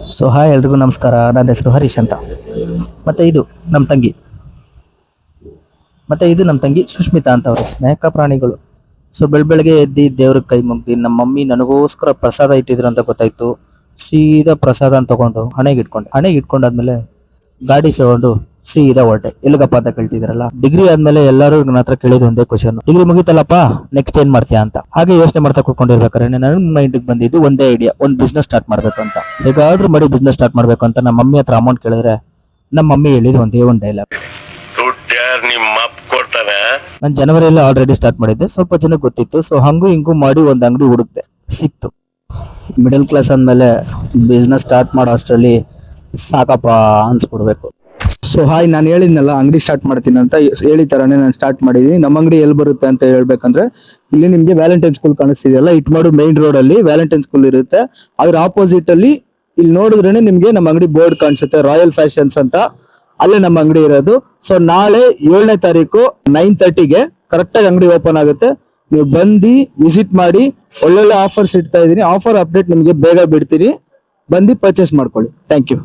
So hi ಎಲ್ರಿಗೂ ನಮಸ್ಕಾರ. ನನ್ನ ಹೆಸರು ಹರೀಶ್ ಅಂತ. ಮತ್ತು ಇದು ನಮ್ಮ ತಂಗಿ ಸುಷ್ಮಿತಾ ಅಂತ. ಅವರು ಸ್ನೇಹಕ ಪ್ರಾಣಿಗಳು. ಸೊ ಬೆಳಗ್ಗೆ ಎದ್ದು ದೇವ್ರಿಗೆ ಕೈ ಮುಗ್ದು ನಮ್ಮ ಮಮ್ಮಿ ನನಗೋಸ್ಕರ ಪ್ರಸಾದ ಇಟ್ಟಿದ್ರು ಅಂತ ಗೊತ್ತಾಯ್ತು. ಸೀದಾ ಪ್ರಸಾದ ತಗೊಂಡು ಹಣೆಗೆ ಇಟ್ಕೊಂಡಾದ್ಮೇಲೆ ಗಾಡಿ ತಗೊಂಡು ಸೀದಾ ಹೊರಟೆ. ಎಲ್ಲಿಗಪ್ಪ ಅಂತ ಕೇಳ್ತಿದ್ರಲ್ಲ, ಡಿಗ್ರಿ ಆದ್ಮೇಲೆ ಎಲ್ಲರೂ ನನ್ನ ಹತ್ರ ಕೇಳಿದ ಒಂದೇ ಕ್ವಶನ್, ಡಿಗ್ರಿ ಮುಗಿತಲ್ಲಪ್ಪ ನೆಕ್ಸ್ಟ್ ಏನ್ ಮಾಡ್ತೀಯಾ ಅಂತ. ಹಾಗೆ ಯೋಚನೆ ಮಾಡ್ತಾ ಕೂತ್ಕೊಂಡಿರ್ಬೇಕಾದ್ರೆ ನನ್ನ ಮೈಂಡಿಗೆ ಬಂದಿದ್ದು ಒಂದೇ ಐಡಿಯಾ, ಒಂದು ಬಿಸ್ನೆಸ್ ಸ್ಟಾರ್ಟ್ ಮಾಡ್ಬೇಕು ಅಂತ. ಹೇಗಾದ್ರೂ ಮಾಡಿ ಬಿಸ್ನೆಸ್ ಸ್ಟಾರ್ಟ್ ಮಾಡ್ಬೇಕು ಅಂತ ನಮ್ಮ ಮಮ್ಮಿ ಹತ್ರ ಅಮೌಂಟ್ ಕೇಳಿದ್ರೆ ನಮ್ಮ ಮಮ್ಮಿ ಹೇಳಿದ್ರು ಒಂದೇ ಒಂದು ಡೈಲಾಗ್, ನಾನು ಜನವರಿಯಲ್ಲಿ ಆಲ್ರೆಡಿ ಸ್ಟಾರ್ಟ್ ಮಾಡಿದ್ದೆ, ಸ್ವಲ್ಪ ಜನಕ್ಕೆ ಗೊತ್ತಿತ್ತು. ಸೊ ಹಂಗೂ ಹಿಂಗೂ ಮಾಡಿ ಒಂದು ಅಂಗಡಿ ಹುಡುಕ್ತೆ, ಸಿಕ್ತು. ಮಿಡಲ್ ಕ್ಲಾಸ್ ಅಂದಮೇಲೆ ಬಿಸ್ನೆಸ್ ಸ್ಟಾರ್ಟ್ ಮಾಡೋ ಅಷ್ಟರಲ್ಲಿ ಸಾಕಪ್ಪ ಅನ್ಸ್ಬಿಡ್ಬೇಕು. ಸೊ ಹಾಯ್, ನಾನು ಹೇಳಿದ್ನಲ್ಲ ಅಂಗಡಿ ಸ್ಟಾರ್ಟ್ ಮಾಡ್ತೀನಿ ಅಂತ, ಹೇಳಿ ತರಾನೇ ನಾನು ಸ್ಟಾರ್ಟ್ ಮಾಡಿದ್ದೀನಿ. ನಮ್ಮ ಅಂಗಡಿ ಎಲ್ಲಿ ಬರುತ್ತೆ ಅಂತ ಹೇಳ್ಬೇಕಂದ್ರೆ, ಇಲ್ಲಿ ನಿಮಗೆ ವ್ಯಾಲೆಂಟೈನ್ ಸ್ಕೂಲ್ ಕಾಣಿಸ್ತಿದೆಯಲ್ಲ, ಇಟ್ಮಾಡು ಮೇನ್ ರೋಡ್ ಅಲ್ಲಿ ವ್ಯಾಲೆಂಟೈನ್ ಸ್ಕೂಲ್ ಇರುತ್ತೆ. ಅದ್ರ ಆಪೋಸಿಟ್ ಅಲ್ಲಿ ಇಲ್ಲಿ ನೋಡಿದ್ರೇನೆ ನಿಮ್ಗೆ ನಮ್ಮ ಅಂಗಡಿ ಬೋರ್ಡ್ ಕಾಣಿಸುತ್ತೆ, ರಾಯಲ್ ಫ್ಯಾಷನ್ಸ್ ಅಂತ. ಅಲ್ಲೇ ನಮ್ಮ ಅಂಗಡಿ ಇರೋದು. ಸೊ ನಾಳೆ 7ನೇ ತಾರೀಕು 9:30ಗೆ ಕರೆಕ್ಟಾಗಿ ಅಂಗಡಿ ಓಪನ್ ಆಗುತ್ತೆ. ನೀವು ಬಂದು ವಿಸಿಟ್ ಮಾಡಿ. ಒಳ್ಳೊಳ್ಳೆ ಆಫರ್ಸ್ ಇಡ್ತಾ ಇದ್ದೀನಿ. ಆಫರ್ ಅಪ್ಡೇಟ್ ನಿಮಗೆ ಬೇಗ ಬಿಡ್ತೀನಿ, ಬಂದು ಪರ್ಚೇಸ್ ಮಾಡ್ಕೊಳ್ಳಿ. Thank you.